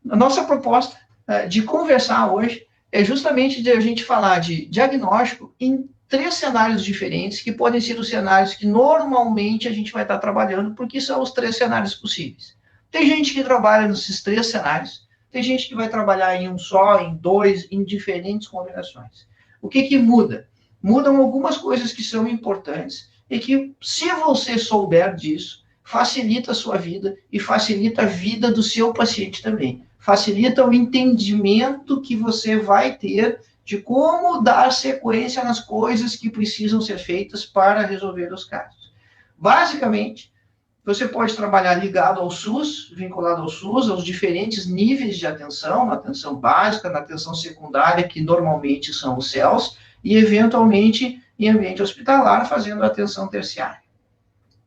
a nossa proposta de conversar hoje é justamente de a gente falar de diagnóstico em 3 cenários diferentes, que podem ser os cenários que normalmente a gente vai estar trabalhando, porque são os 3 cenários possíveis. Tem gente que trabalha nesses 3 cenários, tem gente que vai trabalhar em um só, em 2, em diferentes combinações. O que muda? Mudam algumas coisas que são importantes e que, se você souber disso, facilita a sua vida e facilita a vida do seu paciente também. Facilita o entendimento que você vai ter de como dar sequência nas coisas que precisam ser feitas para resolver os casos. Basicamente, você pode trabalhar ligado ao SUS, vinculado ao SUS, aos diferentes níveis de atenção, na atenção básica, na atenção secundária, que normalmente são os CELS, e eventualmente em ambiente hospitalar, fazendo a atenção terciária.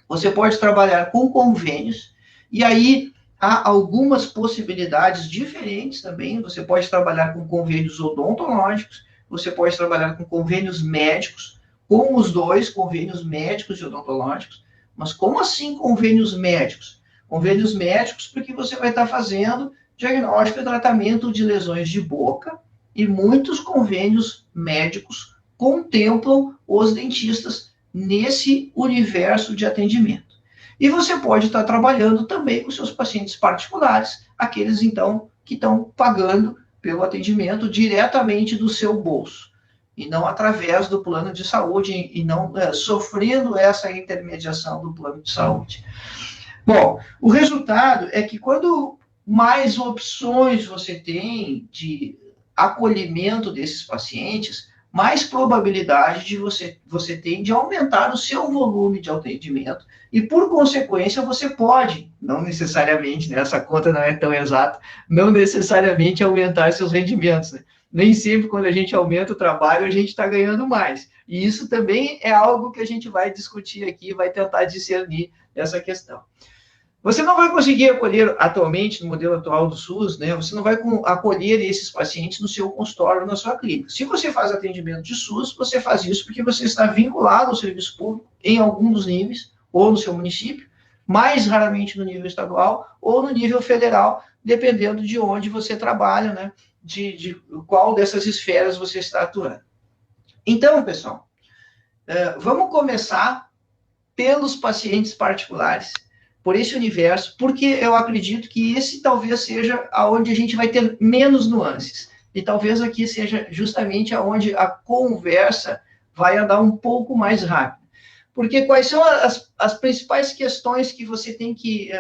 Você pode trabalhar com convênios, e aí há algumas possibilidades diferentes também. Você pode trabalhar com convênios odontológicos, você pode trabalhar com convênios médicos, com os 2, convênios médicos e odontológicos. Mas como assim convênios médicos? Convênios médicos porque você vai estar fazendo diagnóstico e tratamento de lesões de boca, e muitos convênios médicos contemplam os dentistas nesse universo de atendimento. E você pode estar trabalhando também com seus pacientes particulares, aqueles, então, que estão pagando pelo atendimento diretamente do seu bolso, e não através do plano de saúde, e não sofrendo essa intermediação do plano de saúde. Bom, o resultado é que quando mais opções você tem de acolhimento desses pacientes, mais probabilidade de você tem de aumentar o seu volume de atendimento e, por consequência, você pode, não necessariamente, né, essa conta não é tão exata, não necessariamente aumentar seus rendimentos, né? Nem sempre, quando a gente aumenta o trabalho, a gente está ganhando mais. E isso também é algo que a gente vai discutir aqui, vai tentar discernir essa questão. Você não vai conseguir acolher atualmente, no modelo atual do SUS, né? Você não vai acolher esses pacientes no seu consultório ou na sua clínica. Se você faz atendimento de SUS, você faz isso porque você está vinculado ao serviço público em algum dos níveis, ou no seu município, mais raramente no nível estadual ou no nível federal, dependendo de onde você trabalha, né? De qual dessas esferas você está atuando. Então, pessoal, vamos começar pelos pacientes particulares, por esse universo, porque eu acredito que esse talvez seja aonde a gente vai ter menos nuances. E talvez aqui seja justamente aonde a conversa vai andar um pouco mais rápido. Porque quais são as principais questões que você tem que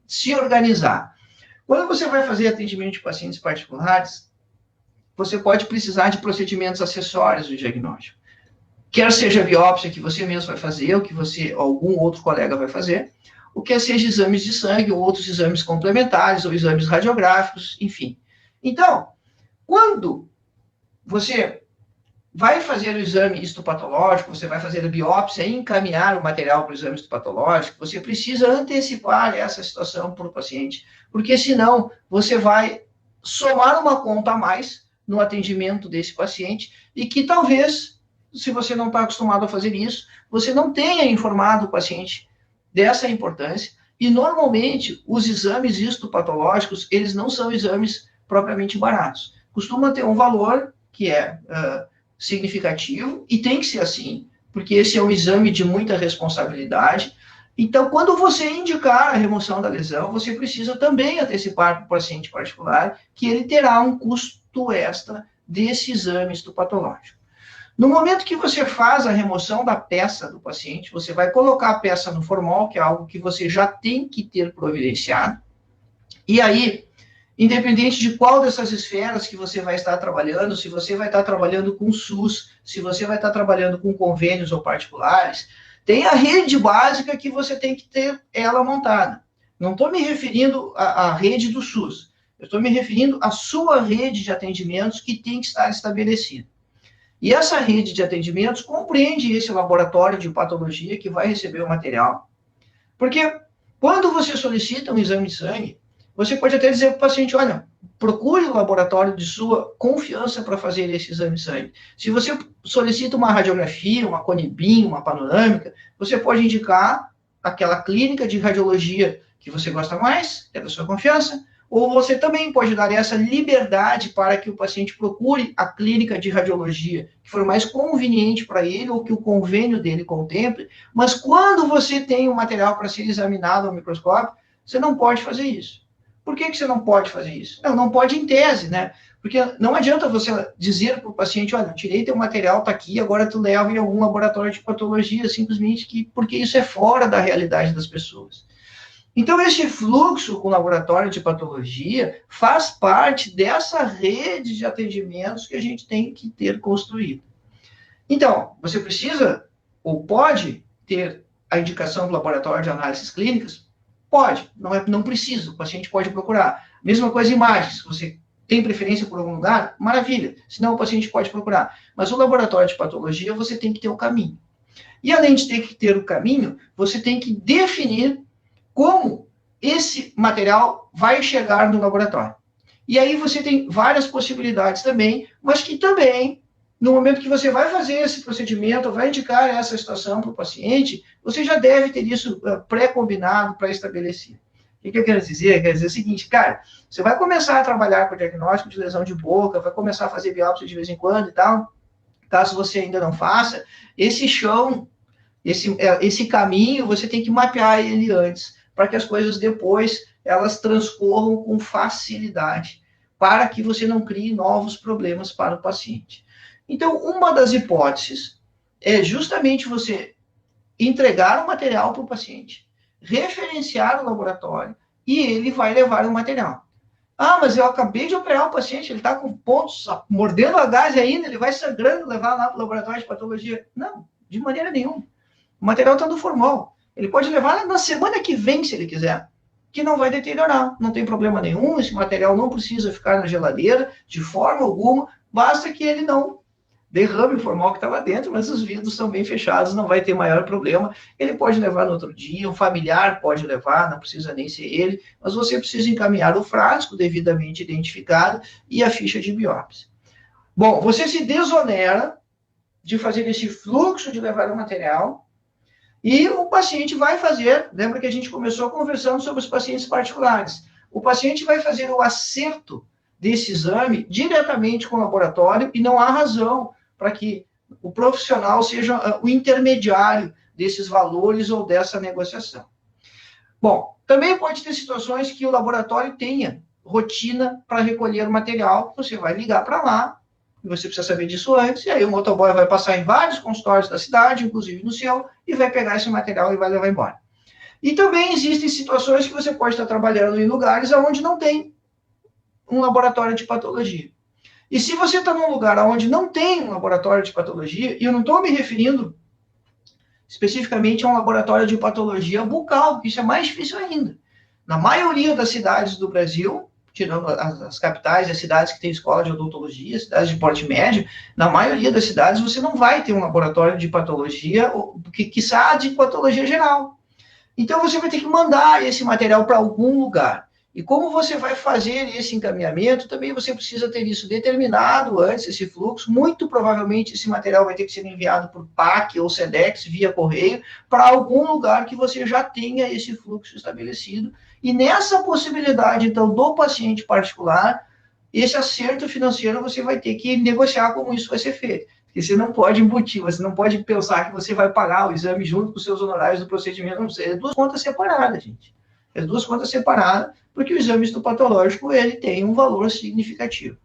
se organizar? Quando você vai fazer atendimento de pacientes particulares, você pode precisar de procedimentos acessórios do diagnóstico. Quer seja biópsia que você mesmo vai fazer, ou que algum outro colega vai fazer, o que seja exames de sangue, ou outros exames complementares, ou exames radiográficos, enfim. Então, quando você vai fazer o exame histopatológico, você vai fazer a biópsia e encaminhar o material para o exame histopatológico, você precisa antecipar essa situação para o paciente, porque senão você vai somar uma conta a mais no atendimento desse paciente, e que talvez, se você não está acostumado a fazer isso, você não tenha informado o paciente dessa importância, e normalmente os exames histopatológicos, eles não são exames propriamente baratos. Costuma ter um valor que é significativo, e tem que ser assim, porque esse é um exame de muita responsabilidade. Então, quando você indicar a remoção da lesão, você precisa também antecipar para o paciente particular que ele terá um custo extra desse exame histopatológico. No momento que você faz a remoção da peça do paciente, você vai colocar a peça no formol, que é algo que você já tem que ter providenciado. E aí, independente de qual dessas esferas que você vai estar trabalhando, se você vai estar trabalhando com SUS, se você vai estar trabalhando com convênios ou particulares, tem a rede básica que você tem que ter ela montada. Não estou me referindo à rede do SUS, eu estou me referindo à sua rede de atendimentos que tem que estar estabelecida. E essa rede de atendimentos compreende esse laboratório de patologia que vai receber o material. Porque quando você solicita um exame de sangue, você pode até dizer para o paciente, olha, procure o laboratório de sua confiança para fazer esse exame de sangue. Se você solicita uma radiografia, uma conibim, uma panorâmica, você pode indicar aquela clínica de radiologia que você gosta mais, é da sua confiança, ou você também pode dar essa liberdade para que o paciente procure a clínica de radiologia que for mais conveniente para ele ou que o convênio dele contemple, mas quando você tem um material para ser examinado ao microscópio, você não pode fazer isso. Por que você não pode fazer isso? Não pode em tese, né? Porque não adianta você dizer para o paciente, olha, tirei teu material, está aqui, agora tu leva em algum laboratório de patologia, simplesmente porque isso é fora da realidade das pessoas. Então, este fluxo com o laboratório de patologia faz parte dessa rede de atendimentos que a gente tem que ter construído. Então, você precisa ou pode ter a indicação do laboratório de análises clínicas? Pode, não precisa, o paciente pode procurar. Mesma coisa imagens, você tem preferência por algum lugar? Maravilha, senão o paciente pode procurar. Mas o laboratório de patologia, você tem que ter o caminho. E além de ter que ter o caminho, você tem que definir como esse material vai chegar no laboratório. E aí você tem várias possibilidades também, mas que também, no momento que você vai fazer esse procedimento, vai indicar essa situação para o paciente, você já deve ter isso pré-combinado, pré-estabelecido. O que eu quero dizer? Quer dizer o seguinte, cara, você vai começar a trabalhar com o diagnóstico de lesão de boca, vai começar a fazer biópsia de vez em quando e tal, caso você ainda não faça, esse chão, esse caminho, você tem que mapear ele antes, para que as coisas depois, elas transcorram com facilidade, para que você não crie novos problemas para o paciente. Então, uma das hipóteses é justamente você entregar o material para o paciente, referenciar o laboratório, e ele vai levar o material. Ah, mas eu acabei de operar o paciente, ele está com pontos, mordendo a gás ainda, ele vai sangrando, levar lá para o laboratório de patologia. Não, de maneira nenhuma. O material está no formol. Ele pode levar na semana que vem, se ele quiser, que não vai deteriorar, não tem problema nenhum, esse material não precisa ficar na geladeira de forma alguma, basta que ele não derrame o formol que está lá dentro, mas os vidros são bem fechados, não vai ter maior problema. Ele pode levar no outro dia, um familiar pode levar, não precisa nem ser ele, mas você precisa encaminhar o frasco devidamente identificado e a ficha de biópsia. Bom, você se desonera de fazer esse fluxo de levar o material, e o paciente vai fazer, lembra que a gente começou conversando sobre os pacientes particulares, o paciente vai fazer o acerto desse exame diretamente com o laboratório e não há razão para que o profissional seja o intermediário desses valores ou dessa negociação. Bom, também pode ter situações que o laboratório tenha rotina para recolher o material, você vai ligar para lá, e você precisa saber disso antes, e aí o motoboy vai passar em vários consultórios da cidade, inclusive no seu, e vai pegar esse material e vai levar embora. E também existem situações que você pode estar trabalhando em lugares onde não tem um laboratório de patologia. E se você está num lugar onde não tem um laboratório de patologia, e eu não estou me referindo especificamente a um laboratório de patologia bucal, isso é mais difícil ainda. Na maioria das cidades do Brasil, tirando as capitais e as cidades que têm escola de odontologia, cidades de porte médio, na maioria das cidades você não vai ter um laboratório de patologia, quiçá de patologia geral. Então você vai ter que mandar esse material para algum lugar. E como você vai fazer esse encaminhamento, também você precisa ter isso determinado antes, esse fluxo. Muito provavelmente esse material vai ter que ser enviado por PAC ou SEDEX via correio para algum lugar que você já tenha esse fluxo estabelecido. E nessa possibilidade, então, do paciente particular, esse acerto financeiro você vai ter que negociar como isso vai ser feito. Porque você não pode embutir, você não pode pensar que você vai pagar o exame junto com os seus honorários do procedimento. Não sei, é duas contas separadas, gente. É duas contas separadas, porque o exame histopatológico ele tem um valor significativo.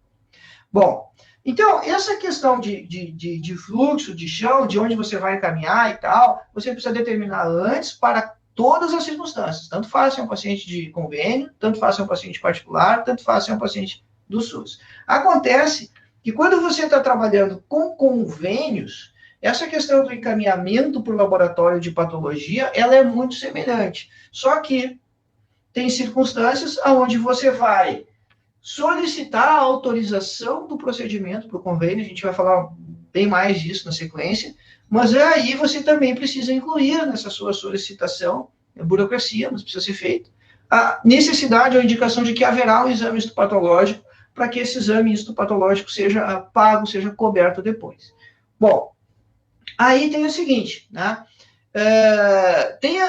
Bom, então, essa questão de fluxo, de chão, de onde você vai encaminhar e tal, você precisa determinar antes para todas as circunstâncias. Tanto faz ser um paciente de convênio, tanto faz ser um paciente particular, tanto faz ser um paciente do SUS. Acontece que quando você está trabalhando com convênios, essa questão do encaminhamento para o laboratório de patologia, ela é muito semelhante. Só que tem circunstâncias onde você vai solicitar a autorização do procedimento para o convênio, a gente vai falar bem mais disso na sequência, mas aí você também precisa incluir nessa sua solicitação, é burocracia, mas precisa ser feito, a necessidade ou indicação de que haverá um exame histopatológico para que esse exame histopatológico seja pago, seja coberto depois. Bom, aí tem o seguinte, né? Tem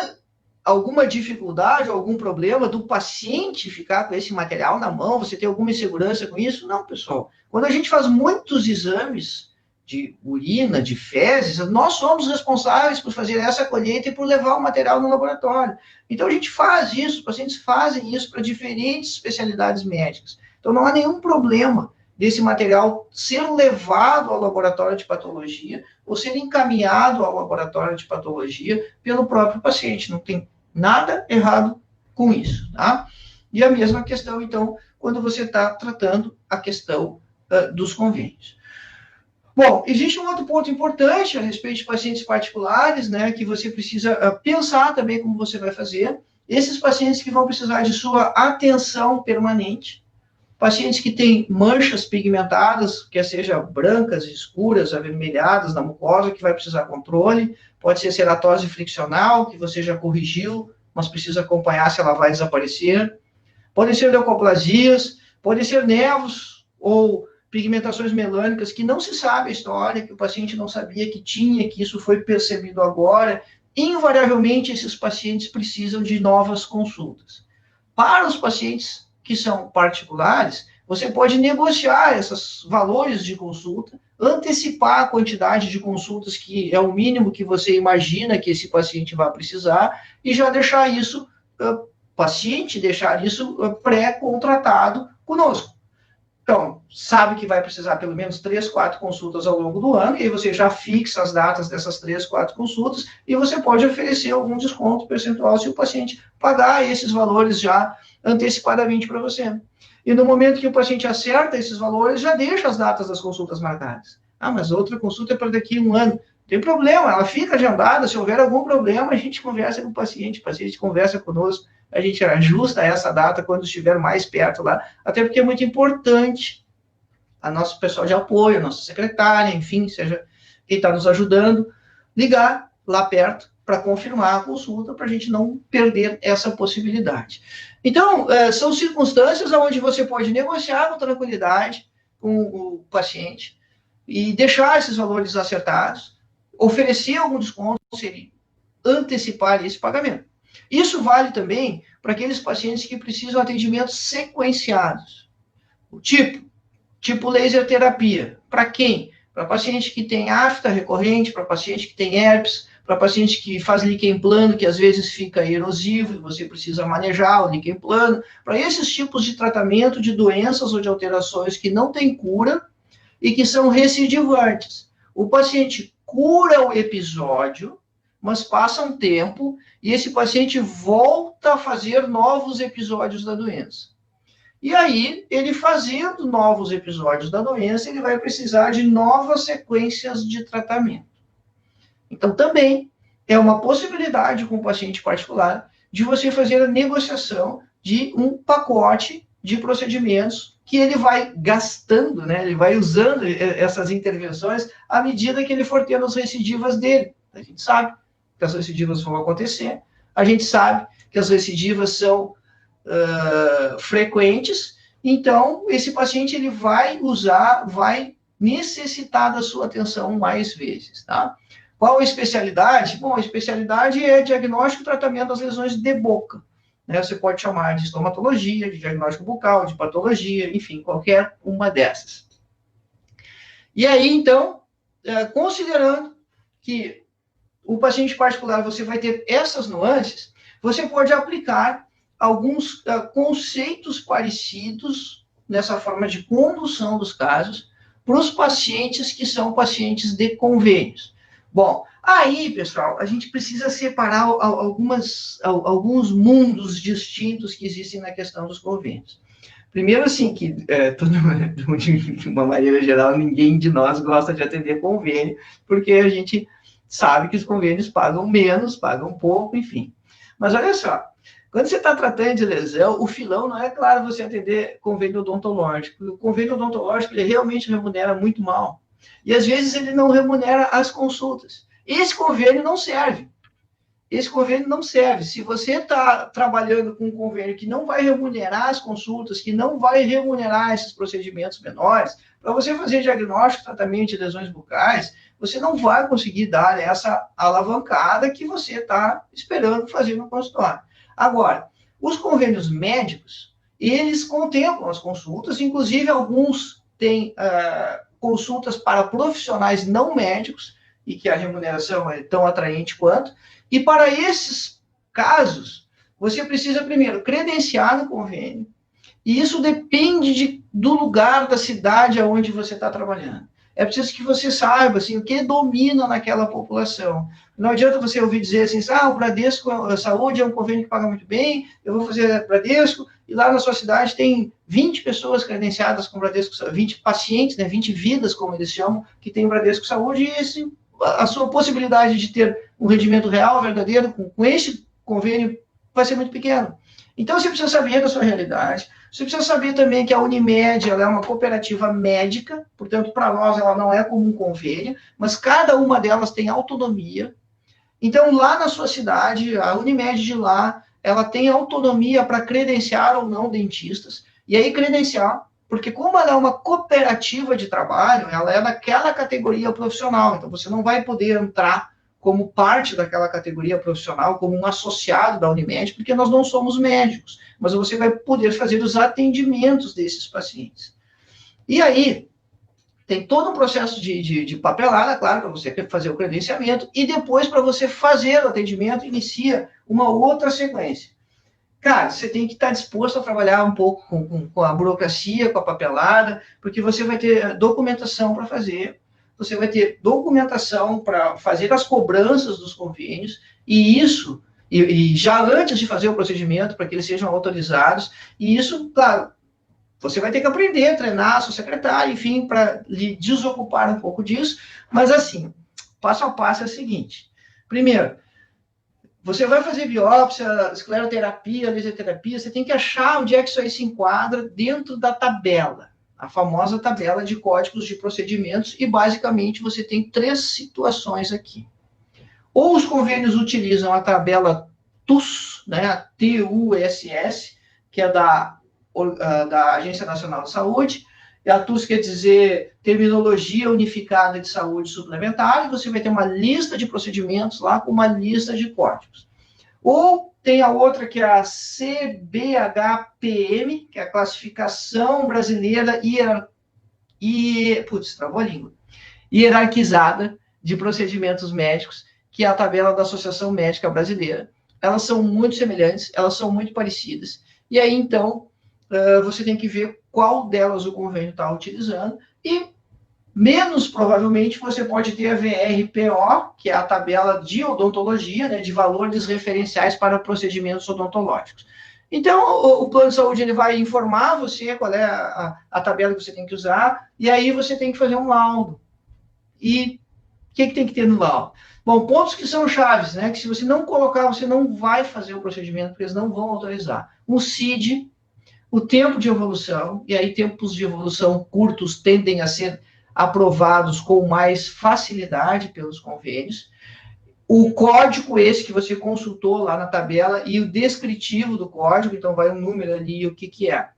alguma dificuldade, algum problema do paciente ficar com esse material na mão? Você tem alguma insegurança com isso? Não, pessoal. Quando a gente faz muitos exames de urina, de fezes, nós somos responsáveis por fazer essa colheita e por levar o material no laboratório. Então, a gente faz isso, os pacientes fazem isso para diferentes especialidades médicas. Então, não há nenhum problema desse material ser levado ao laboratório de patologia ou ser encaminhado ao laboratório de patologia pelo próprio paciente. Não tem nada errado com isso, tá? E a mesma questão, então, quando você está tratando a questão dos convênios. Bom, existe um outro ponto importante a respeito de pacientes particulares, né, que você precisa pensar também como você vai fazer. Esses pacientes que vão precisar de sua atenção permanente, pacientes que têm manchas pigmentadas, quer seja brancas, escuras, avermelhadas na mucosa, que vai precisar controle, pode ser ceratose friccional, que você já corrigiu, mas precisa acompanhar se ela vai desaparecer. Podem ser leucoplasias, podem ser nevos ou pigmentações melânicas que não se sabe a história, que o paciente não sabia que tinha, que isso foi percebido agora. Invariavelmente, esses pacientes precisam de novas consultas. Para os pacientes que são particulares, você pode negociar esses valores de consulta, antecipar a quantidade de consultas que é o mínimo que você imagina que esse paciente vai precisar e já deixar isso, deixar isso pré-contratado conosco. Então, sabe que vai precisar pelo menos 3, 4 consultas ao longo do ano, e aí você já fixa as datas dessas 3, 4 consultas, e você pode oferecer algum desconto percentual se o paciente pagar esses valores já antecipadamente para você. E no momento que o paciente acerta esses valores, já deixa as datas das consultas marcadas. Ah, mas outra consulta é para daqui a 1 ano. Não tem problema, ela fica agendada, se houver algum problema, a gente conversa com o paciente conversa conosco, a gente ajusta essa data quando estiver mais perto lá, até porque é muito importante a nosso pessoal de apoio, a nossa secretária, enfim, seja quem está nos ajudando, ligar lá perto para confirmar a consulta, para a gente não perder essa possibilidade. Então, são circunstâncias onde você pode negociar com tranquilidade com o paciente e deixar esses valores acertados, oferecer algum desconto, seria antecipar esse pagamento. Isso vale também para aqueles pacientes que precisam de atendimentos sequenciados. O tipo laser terapia. Para quem? Para paciente que tem afta recorrente, para paciente que tem herpes, para paciente que faz líquen plano, que às vezes fica erosivo e você precisa manejar o líquen plano. Para esses tipos de tratamento de doenças ou de alterações que não têm cura e que são recidivantes. O paciente cura o episódio, mas passa um tempo e esse paciente volta a fazer novos episódios da doença. E aí, ele fazendo novos episódios da doença, ele vai precisar de novas sequências de tratamento. Então, também é uma possibilidade com o paciente particular de você fazer a negociação de um pacote de procedimentos que ele vai gastando, né? Ele vai usando essas intervenções à medida que ele for tendo as recidivas dele. A gente sabe que as recidivas vão acontecer, a gente sabe que as recidivas são frequentes, então esse paciente ele vai necessitar da sua atenção mais vezes, tá? Qual a especialidade? Bom, a especialidade é diagnóstico e tratamento das lesões de boca, né? Você pode chamar de estomatologia, de diagnóstico bucal, de patologia, enfim, qualquer uma dessas. E aí, então, considerando que o paciente particular você vai ter essas nuances, você pode aplicar alguns conceitos parecidos nessa forma de condução dos casos para os pacientes que são pacientes de convênios. Bom, aí, pessoal, a gente precisa separar alguns mundos distintos que existem na questão dos convênios. Primeiro, assim, que de uma maneira geral, ninguém de nós gosta de atender convênio, porque a gente sabe que os convênios pagam menos, pagam pouco, enfim. Mas olha só, quando você está tratando de lesão, o filão não é, claro, você atender convênio odontológico. O convênio odontológico, ele realmente remunera muito mal. E, às vezes, ele não remunera as consultas. Esse convênio não serve. Esse convênio não serve. Se você está trabalhando com um convênio que não vai remunerar as consultas, que não vai remunerar esses procedimentos menores, para você fazer diagnóstico, tratamento de lesões bucais, você não vai conseguir dar essa alavancada que você está esperando fazer no consultório. Agora, os convênios médicos, eles contemplam as consultas, inclusive alguns têm consultas para profissionais não médicos, e que a remuneração é tão atraente quanto, e para esses casos, você precisa primeiro credenciar no convênio, e isso depende do lugar da cidade onde você está trabalhando. É preciso que você saiba assim, o que domina naquela população. Não adianta você ouvir dizer assim, o Bradesco Saúde é um convênio que paga muito bem, eu vou fazer Bradesco, e lá na sua cidade tem 20 pessoas credenciadas com Bradesco, 20 pacientes, né, 20 vidas, como eles chamam, que tem Bradesco Saúde, e a sua possibilidade de ter um rendimento real, verdadeiro, com esse convênio, vai ser muito pequeno. Então, você precisa saber da sua realidade. Você precisa saber também que a Unimed ela é uma cooperativa médica, portanto, para nós ela não é como um convênio, mas cada uma delas tem autonomia. Então, lá na sua cidade, a Unimed de lá, ela tem autonomia para credenciar ou não dentistas, e aí credenciar, porque como ela é uma cooperativa de trabalho, ela é daquela categoria profissional, então você não vai poder entrar como parte daquela categoria profissional, como um associado da Unimed, porque nós não somos médicos, mas você vai poder fazer os atendimentos desses pacientes. E aí, tem todo um processo de papelada, claro, para você fazer o credenciamento, e depois, para você fazer o atendimento, inicia uma outra sequência. Cara, você tem que estar disposto a trabalhar um pouco com a burocracia, com a papelada, porque você vai ter documentação para fazer, você vai ter documentação para fazer as cobranças dos convênios, e isso, e já antes de fazer o procedimento, para que eles sejam autorizados, e isso, claro, você vai ter que aprender, treinar a sua secretária, enfim, para lhe desocupar um pouco disso, mas assim, passo a passo é o seguinte. Primeiro, você vai fazer biópsia, escleroterapia, laserterapia, você tem que achar onde é que isso aí se enquadra dentro da tabela, a famosa tabela de códigos de procedimentos, e basicamente você tem 3 situações aqui. Ou os convênios utilizam a tabela TUS, né, a TUSS, que é da Agência Nacional de Saúde, e a TUS quer dizer Terminologia Unificada de Saúde Suplementar, e você vai ter uma lista de procedimentos lá com uma lista de códigos. Ou tem a outra que é a CBHPM, que é a Classificação Brasileira travou a língua, hierarquizada de procedimentos médicos, que é a tabela da Associação Médica Brasileira. Elas são muito semelhantes, elas são muito parecidas, e aí, então, você tem que ver qual delas o convênio está utilizando, e menos provavelmente você pode ter a VRPO, que é a tabela de odontologia, né, de valores referenciais para procedimentos odontológicos. Então, o plano de saúde ele vai informar você qual é a tabela que você tem que usar, e aí você tem que fazer um laudo. E o que tem que ter no laudo? Bom, pontos que são chaves, né, que se você não colocar, você não vai fazer o procedimento, porque eles não vão autorizar. Um CID, o tempo de evolução, e aí tempos de evolução curtos tendem a ser aprovados com mais facilidade pelos convênios, o código esse que você consultou lá na tabela e o descritivo do código, então vai um número ali, o que é.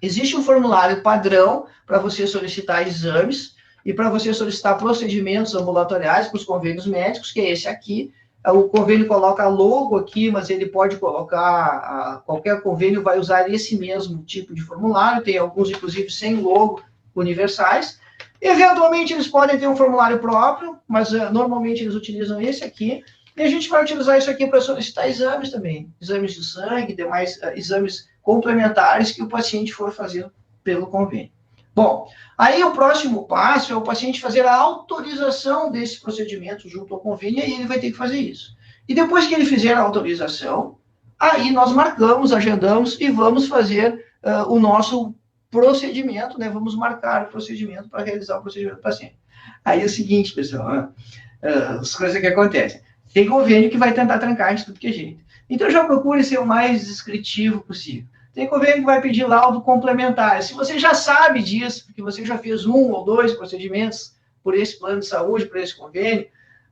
Existe um formulário padrão para você solicitar exames e para você solicitar procedimentos ambulatoriais para os convênios médicos, que é esse aqui. O convênio coloca logo aqui, mas ele pode colocar, qualquer convênio vai usar esse mesmo tipo de formulário, tem alguns, inclusive, sem logo, universais. Eventualmente, eles podem ter um formulário próprio, mas normalmente eles utilizam esse aqui, e a gente vai utilizar isso aqui para solicitar exames também, exames de sangue, demais exames complementares que o paciente for fazer pelo convênio. Bom, aí o próximo passo é o paciente fazer a autorização desse procedimento junto ao convênio, e aí ele vai ter que fazer isso. E depois que ele fizer a autorização, aí nós marcamos, agendamos e vamos fazer o nosso procedimento, né? Vamos marcar o procedimento para realizar o procedimento do paciente. Aí é o seguinte, pessoal, as coisas que acontecem. Tem convênio que vai tentar trancar de tudo que é jeito. Então já procure ser o mais descritivo possível. Tem convênio que vai pedir laudo complementar. Se você já sabe disso, porque você já fez 1 ou 2 procedimentos por esse plano de saúde, por esse convênio,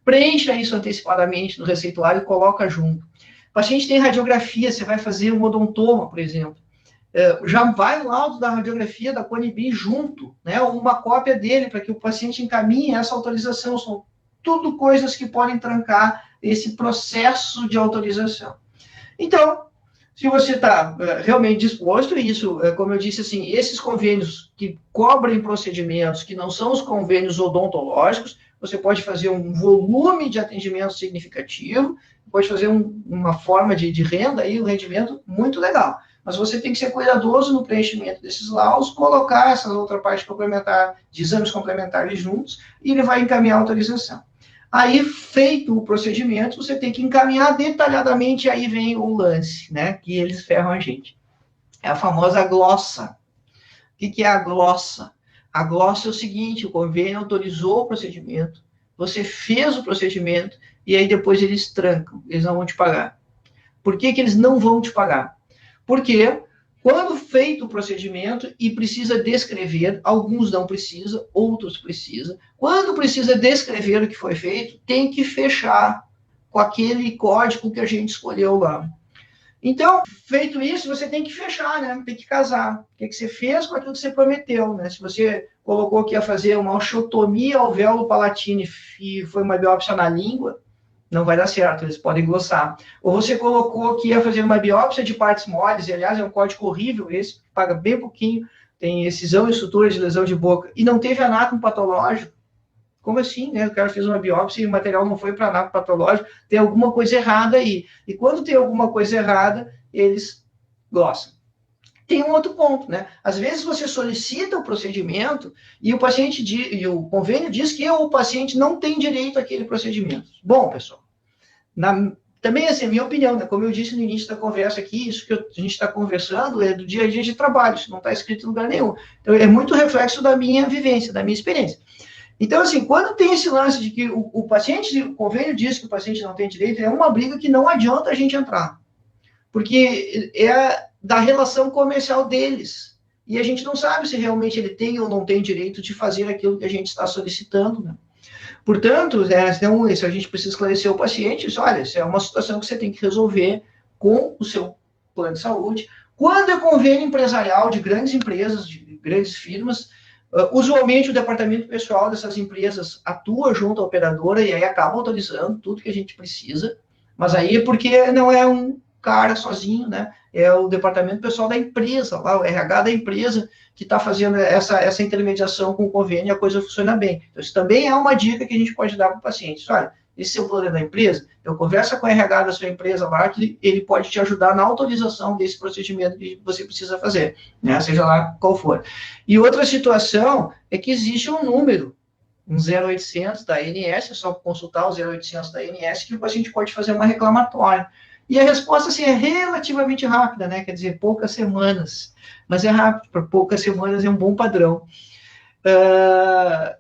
preencha isso antecipadamente no receituário e coloca junto. O paciente tem radiografia, você vai fazer um odontoma, por exemplo. já vai o laudo da radiografia da Conibim junto, né? Uma cópia dele, para que o paciente encaminhe essa autorização. São tudo coisas que podem trancar esse processo de autorização. Então, se você está realmente disposto, isso, como eu disse, assim, esses convênios que cobrem procedimentos que não são os convênios odontológicos, você pode fazer um volume de atendimento significativo, pode fazer uma forma de renda e um rendimento muito legal. Mas você tem que ser cuidadoso no preenchimento desses laudos, colocar essa outra parte complementar, de exames complementares juntos, e ele vai encaminhar a autorização. Aí, feito o procedimento, você tem que encaminhar detalhadamente, aí vem o lance, né, que eles ferram a gente. É a famosa glossa. O que é a glossa? A glossa é o seguinte, o convênio autorizou o procedimento, você fez o procedimento, e aí depois eles trancam, eles não vão te pagar. Por que eles não vão te pagar? Porque quando feito o procedimento e precisa descrever, alguns não precisa, outros precisa. Quando precisa descrever o que foi feito, tem que fechar com aquele código que a gente escolheu lá. Então, feito isso, você tem que fechar, né? Tem que casar. O que você fez com aquilo que você prometeu, né? Se você colocou que ia fazer uma osteotomia alvéolo palatino e foi uma biópsia na língua, não vai dar certo, eles podem glossar. Ou você colocou que ia fazer uma biópsia de partes moles, e aliás é um código horrível esse, paga bem pouquinho, tem excisão e sutura de lesão de boca, e não teve anátomo patológico. Como assim, né? O cara fez uma biópsia e o material não foi para anátomo patológico, tem alguma coisa errada aí. E quando tem alguma coisa errada, eles glossam. Tem um outro ponto, né? Às vezes você solicita o procedimento e o paciente e o convênio diz que o paciente não tem direito àquele procedimento. Bom, pessoal, também assim, minha opinião, né? Como eu disse no início da conversa aqui, isso que a gente está conversando é do dia a dia de trabalho, isso não está escrito em lugar nenhum. Então, é muito reflexo da minha vivência, da minha experiência. Então, assim, quando tem esse lance de que o paciente, o convênio diz que o paciente não tem direito, é uma briga que não adianta a gente entrar. Porque é da relação comercial deles. E a gente não sabe se realmente ele tem ou não tem direito de fazer aquilo que a gente está solicitando, né? Portanto, então, isso a gente precisa esclarecer o paciente, isso, olha, isso é uma situação que você tem que resolver com o seu plano de saúde. Quando é convênio empresarial de grandes empresas, de grandes firmas, usualmente o departamento pessoal dessas empresas atua junto à operadora e aí acaba autorizando tudo que a gente precisa, mas aí é porque não é um cara sozinho, né? É o departamento pessoal da empresa, lá, o RH da empresa, que está fazendo essa intermediação com o convênio e a coisa funciona bem. Então, isso também é uma dica que a gente pode dar para o paciente. Olha, esse seu plano é da empresa, então conversa com o RH da sua empresa lá, que ele pode te ajudar na autorização desse procedimento que você precisa fazer, né? Seja lá qual for. E outra situação é que existe um número, um 0800 da ANS, é só consultar o 0800 da ANS, que o paciente pode fazer uma reclamatória. E a resposta, assim, é relativamente rápida, né? Quer dizer, poucas semanas. Mas é rápido, para poucas semanas é um bom padrão.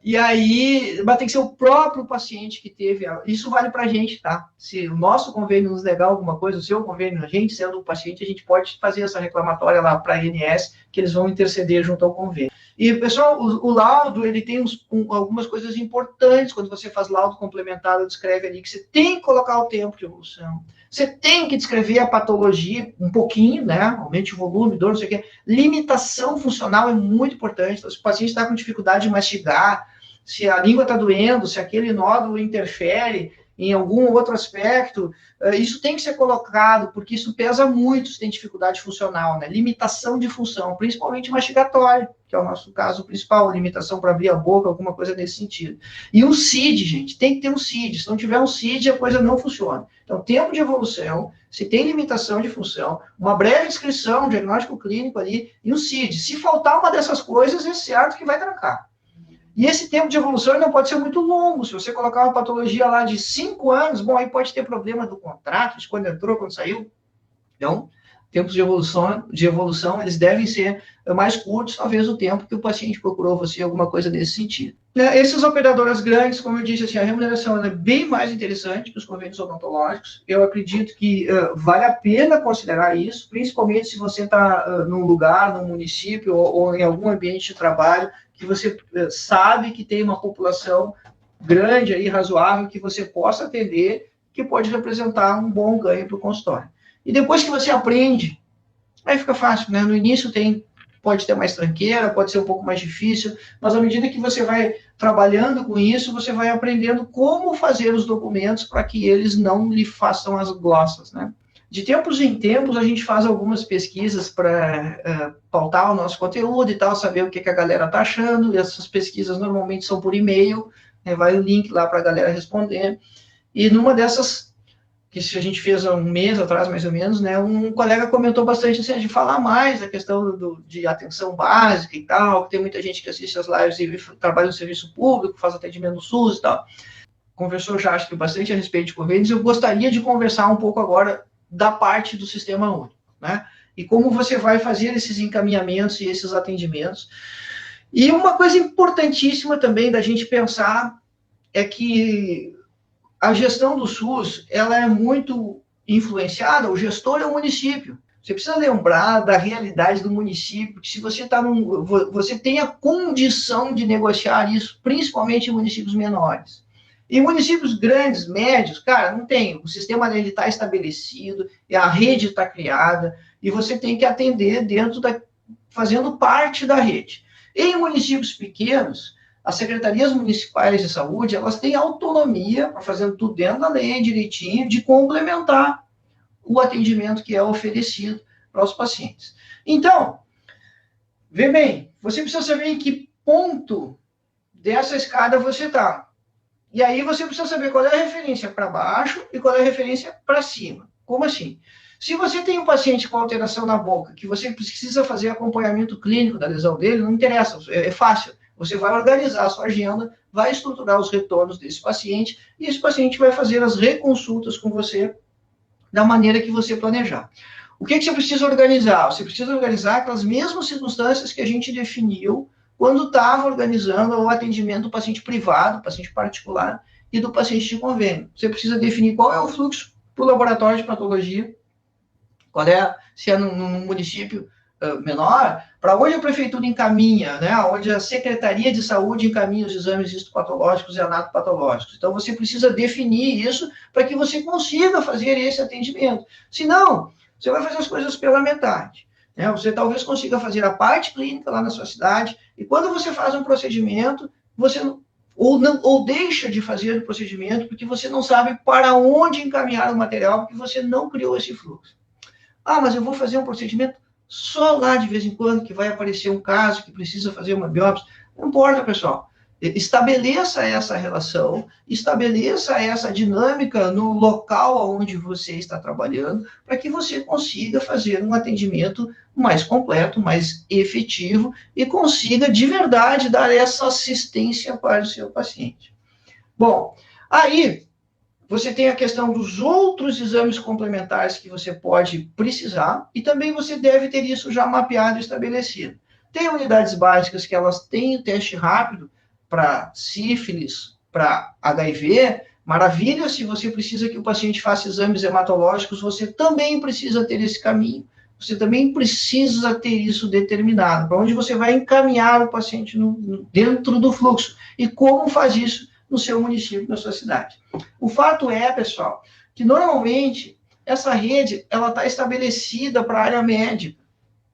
E aí, mas tem que ser o próprio paciente que teve. Isso vale para a gente, tá? Se o nosso convênio nos negar alguma coisa, o seu convênio, a gente sendo o paciente, a gente pode fazer essa reclamatória lá para a ANS, que eles vão interceder junto ao convênio. E, pessoal, o laudo, ele tem algumas coisas importantes. Quando você faz laudo complementar, descreve ali que você tem que colocar o tempo de evolução. Você tem que descrever a patologia um pouquinho, né? Aumente o volume, dor, não sei o quê. Limitação funcional é muito importante. Então, se o paciente está com dificuldade de mastigar, se a língua está doendo, se aquele nódulo interfere em algum outro aspecto, isso tem que ser colocado, porque isso pesa muito se tem dificuldade funcional, né? Limitação de função, principalmente mastigatória, que é o nosso caso principal, limitação para abrir a boca, alguma coisa nesse sentido. E um CID, gente, tem que ter um CID. Se não tiver um CID, a coisa não funciona. Então, tempo de evolução, se tem limitação de função, uma breve descrição, um diagnóstico clínico ali, e um CID. Se faltar uma dessas coisas, é certo que vai trancar. E esse tempo de evolução não pode ser muito longo. Se você colocar uma patologia lá de 5 anos, bom, aí pode ter problema do contrato, de quando entrou, quando saiu. Então, tempos de evolução, eles devem ser mais curtos, talvez o tempo que o paciente procurou você, alguma coisa nesse sentido. Essas operadoras grandes, como eu disse, assim, a remuneração é bem mais interessante que os convênios odontológicos. Eu acredito que vale a pena considerar isso, principalmente se você está num lugar, num município ou em algum ambiente de trabalho que você sabe que tem uma população grande aí, razoável, que você possa atender, que pode representar um bom ganho para o consultório. E depois que você aprende aí fica fácil, né? No início pode ter mais tranqueira, pode ser um pouco mais difícil, mas à medida que você vai trabalhando com isso, você vai aprendendo como fazer os documentos para que eles não lhe façam as glossas, né? De tempos em tempos, a gente faz algumas pesquisas para pautar o nosso conteúdo e tal, saber o que a galera está achando, e essas pesquisas normalmente são por e-mail, né? Vai o link lá para a galera responder, e numa dessas que a gente fez há um mês atrás, mais ou menos, né, um colega comentou bastante assim, de falar mais da questão de atenção básica e tal, que tem muita gente que assiste as lives e trabalha no serviço público, faz atendimento no SUS e tal. Conversou já, acho que bastante a respeito de convênios. Eu gostaria de conversar um pouco agora da parte do Sistema Único, né, e como você vai fazer esses encaminhamentos e esses atendimentos. E uma coisa importantíssima também da gente pensar é que a gestão do SUS, ela é muito influenciada, o gestor é o município. Você precisa lembrar da realidade do município, que se você você tem a condição de negociar isso, principalmente em municípios menores. Em municípios grandes, médios, cara, não tem. O sistema dele está estabelecido, a rede está criada, e você tem que atender fazendo parte da rede. Em municípios pequenos, as secretarias municipais de saúde, elas têm autonomia, para fazendo tudo dentro da lei, direitinho, de complementar o atendimento que é oferecido para os pacientes. Então, vê bem, você precisa saber em que ponto dessa escada você está. E aí você precisa saber qual é a referência para baixo e qual é a referência para cima. Como assim? Se você tem um paciente com alteração na boca, que você precisa fazer acompanhamento clínico da lesão dele, não interessa, é fácil. Você vai organizar a sua agenda, vai estruturar os retornos desse paciente, e esse paciente vai fazer as reconsultas com você da maneira que você planejar. O que você precisa organizar? Você precisa organizar aquelas mesmas circunstâncias que a gente definiu quando estava organizando o atendimento do paciente privado, do paciente particular e do paciente de convênio. Você precisa definir qual é o fluxo para o laboratório de patologia, se é num município menor, para onde a prefeitura encaminha, né, onde a Secretaria de Saúde encaminha os exames histopatológicos e anatopatológicos. Então, você precisa definir isso para que você consiga fazer esse atendimento. Senão, você vai fazer as coisas pela metade. Né? Você talvez consiga fazer a parte clínica lá na sua cidade, e quando você faz um procedimento, você ou deixa de fazer o procedimento porque você não sabe para onde encaminhar o material, porque você não criou esse fluxo. Ah, mas eu vou fazer um procedimento só lá de vez em quando, que vai aparecer um caso que precisa fazer uma biópsia. Não importa, pessoal. Estabeleça essa relação, estabeleça essa dinâmica no local onde você está trabalhando, para que você consiga fazer um atendimento mais completo, mais efetivo, e consiga, de verdade, dar essa assistência para o seu paciente. Bom, aí você tem a questão dos outros exames complementares que você pode precisar, e também você deve ter isso já mapeado e estabelecido. Tem unidades básicas que elas têm o teste rápido para sífilis, para HIV, maravilha. Se você precisa que o paciente faça exames hematológicos, você também precisa ter esse caminho, você também precisa ter isso determinado, para onde você vai encaminhar o paciente dentro do fluxo, e como faz isso no seu município, na sua cidade. O fato é, pessoal, que normalmente essa rede ela está estabelecida para a área médica,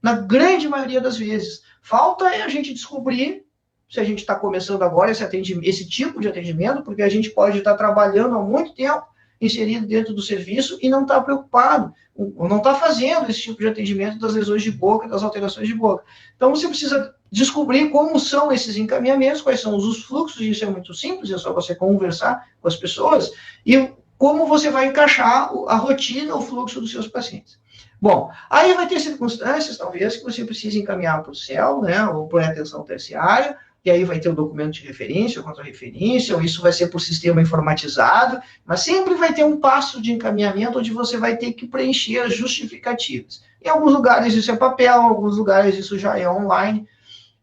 na grande maioria das vezes. Falta é a gente descobrir se a gente está começando agora esse tipo de atendimento, porque a gente pode estar trabalhando há muito tempo inserido dentro do serviço e não está preocupado, ou não está fazendo esse tipo de atendimento das lesões de boca, das alterações de boca. Então, você precisa descobrir como são esses encaminhamentos, quais são os fluxos, e isso é muito simples, é só você conversar com as pessoas, e como você vai encaixar a rotina, o fluxo dos seus pacientes. Bom, aí vai ter circunstâncias, talvez, que você precise encaminhar para o CEL, né, ou para a atenção terciária, e aí vai ter o documento de referência, ou contra-referência, ou isso vai ser por sistema informatizado, mas sempre vai ter um passo de encaminhamento onde você vai ter que preencher as justificativas. Em alguns lugares isso é papel, em alguns lugares isso já é online,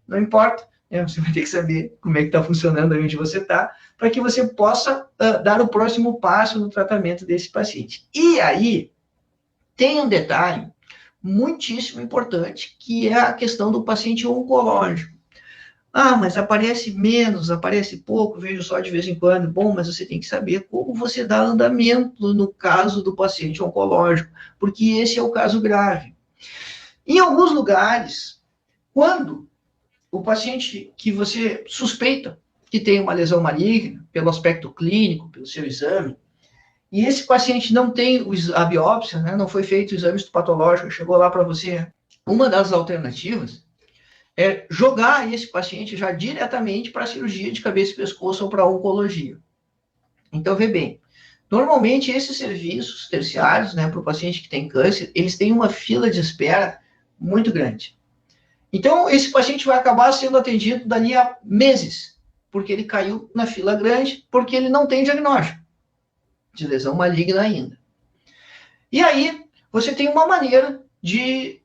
não importa, né? Você vai ter que saber como é que está funcionando aí onde você está, para que você possa dar o próximo passo no tratamento desse paciente. E aí, tem um detalhe muitíssimo importante, que é a questão do paciente oncológico. Ah, mas aparece menos, aparece pouco, vejo só de vez em quando. Bom, mas você tem que saber como você dá andamento no caso do paciente oncológico, porque esse é o caso grave. Em alguns lugares, quando o paciente que você suspeita que tem uma lesão maligna, pelo aspecto clínico, pelo seu exame, e esse paciente não tem a biópsia, né, não foi feito o exame histopatológico, chegou lá para você, uma das alternativas é jogar esse paciente já diretamente para a cirurgia de cabeça e pescoço ou para a oncologia. Então, vê bem, normalmente esses serviços terciários, né, para o paciente que tem câncer, eles têm uma fila de espera muito grande. Então, esse paciente vai acabar sendo atendido dali a meses, porque ele caiu na fila grande, porque ele não tem diagnóstico de lesão maligna ainda. E aí, você tem uma maneira de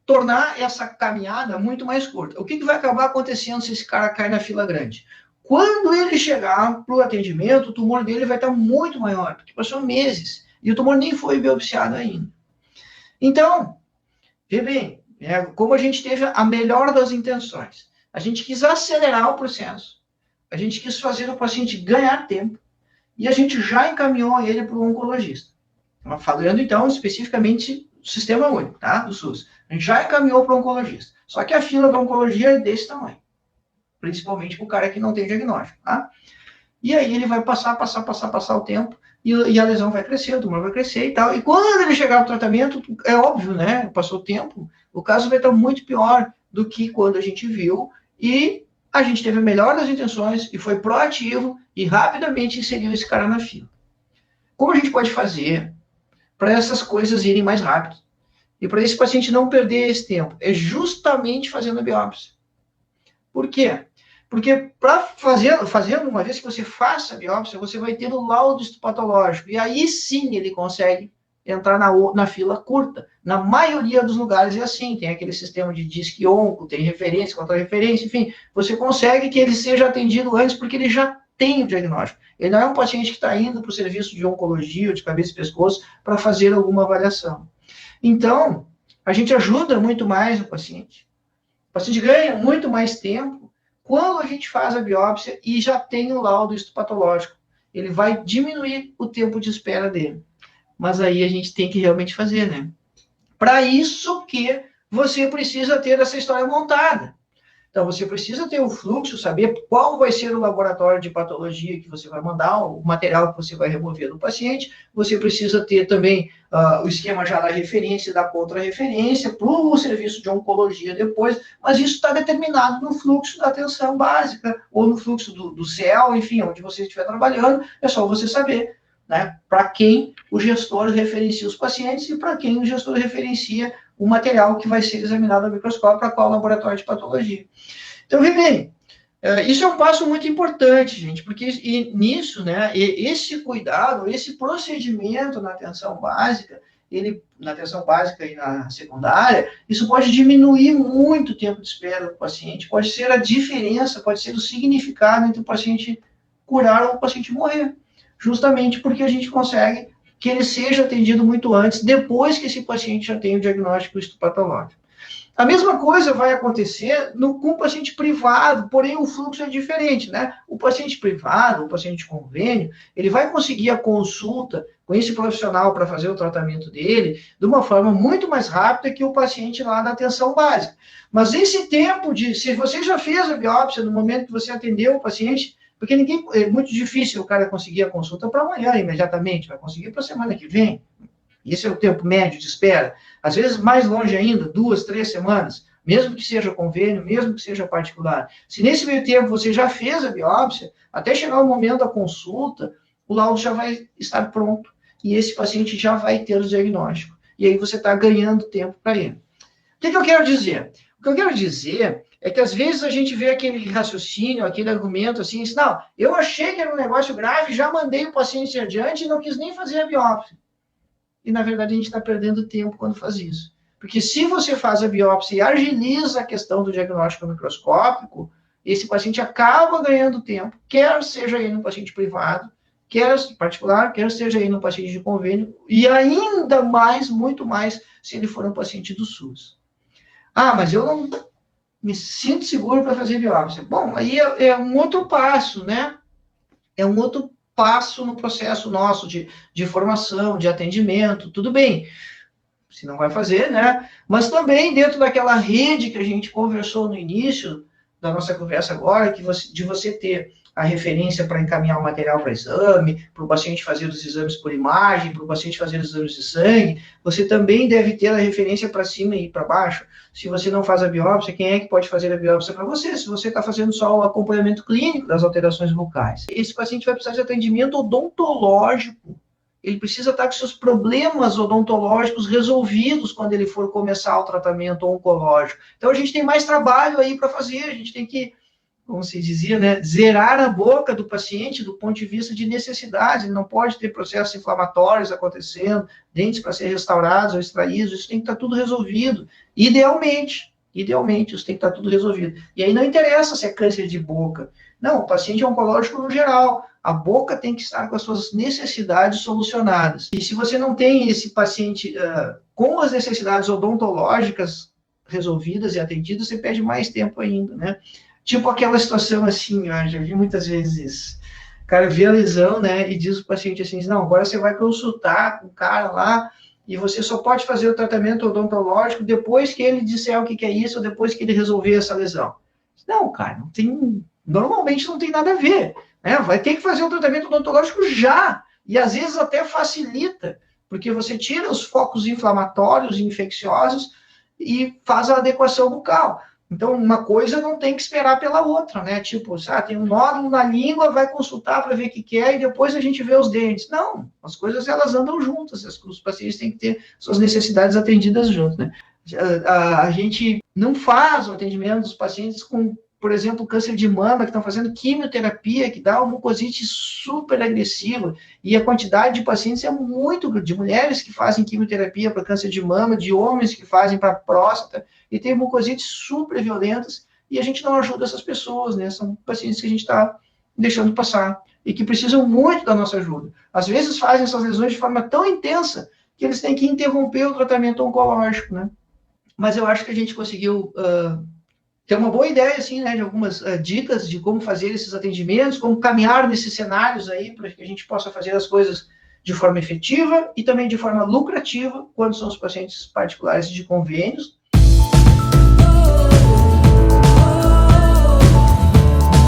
tornar essa caminhada muito mais curta. O que vai acabar acontecendo se esse cara cai na fila grande? Quando ele chegar para o atendimento, o tumor dele vai estar muito maior, porque passou meses, e o tumor nem foi biopsiado ainda. Então, vê bem, como a gente teve a melhor das intenções, a gente quis acelerar o processo, a gente quis fazer o paciente ganhar tempo, e a gente já encaminhou ele para o oncologista. Falando, então, especificamente do Sistema Único, tá? Do SUS. A gente já encaminhou para o oncologista. Só que a fila da oncologia é desse tamanho. Principalmente para o cara que não tem diagnóstico, tá? E aí ele vai passar o tempo, e a lesão vai crescer, o tumor vai crescer e tal. E quando ele chegar ao tratamento, é óbvio, né? Passou o tempo, o caso vai estar muito pior do que quando a gente viu, e a gente teve a melhor das intenções, e foi proativo, e rapidamente inseriu esse cara na fila. Como a gente pode fazer para essas coisas irem mais rápido? E para esse paciente não perder esse tempo, é justamente fazendo a biópsia. Por quê? Porque para fazendo, uma vez que você faça a biópsia, você vai ter o laudo histopatológico, e aí sim ele consegue entrar na fila curta. Na maioria dos lugares é assim, tem aquele sistema de DISC-ONCO, tem referência, contra-referência, enfim, você consegue que ele seja atendido antes, porque ele já tem o diagnóstico. Ele não é um paciente que está indo para o serviço de oncologia ou de cabeça e pescoço para fazer alguma avaliação. Então, a gente ajuda muito mais o paciente. O paciente ganha muito mais tempo quando a gente faz a biópsia e já tem o laudo histopatológico. Ele vai diminuir o tempo de espera dele. Mas aí a gente tem que realmente fazer, né? Para isso que você precisa ter essa história montada. Então, você precisa ter o fluxo, saber qual vai ser o laboratório de patologia que você vai mandar, o material que você vai remover do paciente. Você precisa ter também o esquema já da referência e da contra-referência para o serviço de oncologia depois, mas isso está determinado no fluxo da atenção básica ou no fluxo do CEL, enfim, onde você estiver trabalhando, é só você saber, né, para quem o gestor referencia os pacientes e para quem o gestor referencia o material que vai ser examinado no microscópio para qual laboratório de patologia. Então, vê bem, isso é um passo muito importante, gente, porque nisso, né, esse cuidado, esse procedimento na atenção básica, na atenção básica e na secundária, isso pode diminuir muito o tempo de espera do paciente, pode ser a diferença, pode ser o significado entre o paciente curar ou o paciente morrer, justamente porque a gente consegue que ele seja atendido muito antes, depois que esse paciente já tem o diagnóstico histopatológico. A mesma coisa vai acontecer com o paciente privado, porém o fluxo é diferente, né? O paciente privado, o paciente de convênio, ele vai conseguir a consulta com esse profissional para fazer o tratamento dele de uma forma muito mais rápida que o paciente lá da atenção básica. Mas esse tempo se você já fez a biópsia no momento que você atendeu o paciente, porque é muito difícil o cara conseguir a consulta para amanhã imediatamente, vai conseguir para a semana que vem. Esse é o tempo médio de espera. Às vezes, mais longe ainda, 2, 3 semanas, mesmo que seja convênio, mesmo que seja particular. Se nesse meio tempo você já fez a biópsia, até chegar o momento da consulta, o laudo já vai estar pronto e esse paciente já vai ter o diagnóstico. E aí você está ganhando tempo para ele. O que eu quero dizer? O que eu quero dizer é que às vezes a gente vê aquele raciocínio, aquele argumento assim, não, eu achei que era um negócio grave, já mandei o paciente adiante e não quis nem fazer a biópsia. E, na verdade, a gente está perdendo tempo quando faz isso. Porque se você faz a biópsia e agiliza a questão do diagnóstico microscópico, esse paciente acaba ganhando tempo, quer seja ele no paciente privado, quer particular, quer seja ele no paciente de convênio, e ainda mais, muito mais, se ele for um paciente do SUS. Ah, mas eu não me sinto seguro para fazer biópsia. Bom, aí é um outro passo, né? É um outro passo no processo nosso de formação, de atendimento, tudo bem. se não vai fazer, né? Mas também dentro daquela rede que a gente conversou no início da nossa conversa agora, de você ter a referência para encaminhar o material para exame, para o paciente fazer os exames por imagem, para o paciente fazer os exames de sangue, você também deve ter a referência para cima e para baixo. Se você não faz a biópsia, quem é que pode fazer a biópsia para você? Se você está fazendo só o acompanhamento clínico das alterações bucais. Esse paciente vai precisar de atendimento odontológico. Ele precisa estar com seus problemas odontológicos resolvidos quando ele for começar o tratamento oncológico. Então, a gente tem mais trabalho aí para fazer, a gente tem que, como se dizia, né, zerar a boca do paciente do ponto de vista de necessidade. Ele não pode ter processos inflamatórios acontecendo, dentes para ser restaurados ou extraídos, isso tem que estar tudo resolvido. Idealmente, isso tem que estar tudo resolvido. E aí não interessa se é câncer de boca. Não, o paciente oncológico no geral, a boca tem que estar com as suas necessidades solucionadas. E se você não tem esse paciente com as necessidades odontológicas resolvidas e atendidas, você perde mais tempo ainda, né? Tipo aquela situação assim, eu já vi muitas vezes isso. O cara vê a lesão, né, e diz ao paciente assim, não, agora você vai consultar com o cara lá, e você só pode fazer o tratamento odontológico depois que ele disser o que é isso, ou depois que ele resolver essa lesão. Não, cara, normalmente não tem nada a ver, né? Vai ter que fazer o tratamento odontológico já, e às vezes até facilita, porque você tira os focos inflamatórios e infecciosos e faz a adequação bucal. Então, uma coisa não tem que esperar pela outra, né? Tipo, tem um nódulo na língua, vai consultar para ver o que é e depois a gente vê os dentes. Não, as coisas elas andam juntas, os pacientes têm que ter suas necessidades atendidas juntos, né? A gente não faz o atendimento dos pacientes com, por exemplo, câncer de mama, que estão fazendo quimioterapia, que dá uma mucosite super agressiva, e a quantidade de pacientes é muito grande, de mulheres que fazem quimioterapia para câncer de mama, de homens que fazem para próstata, e tem mucosites super violentas, e a gente não ajuda essas pessoas, né? São pacientes que a gente está deixando passar, e que precisam muito da nossa ajuda. Às vezes fazem essas lesões de forma tão intensa, que eles têm que interromper o tratamento oncológico, né? Mas eu acho que a gente conseguiu ter uma boa ideia, assim, né, de algumas dicas de como fazer esses atendimentos, como caminhar nesses cenários aí, para que a gente possa fazer as coisas de forma efetiva e também de forma lucrativa, quando são os pacientes particulares de convênios,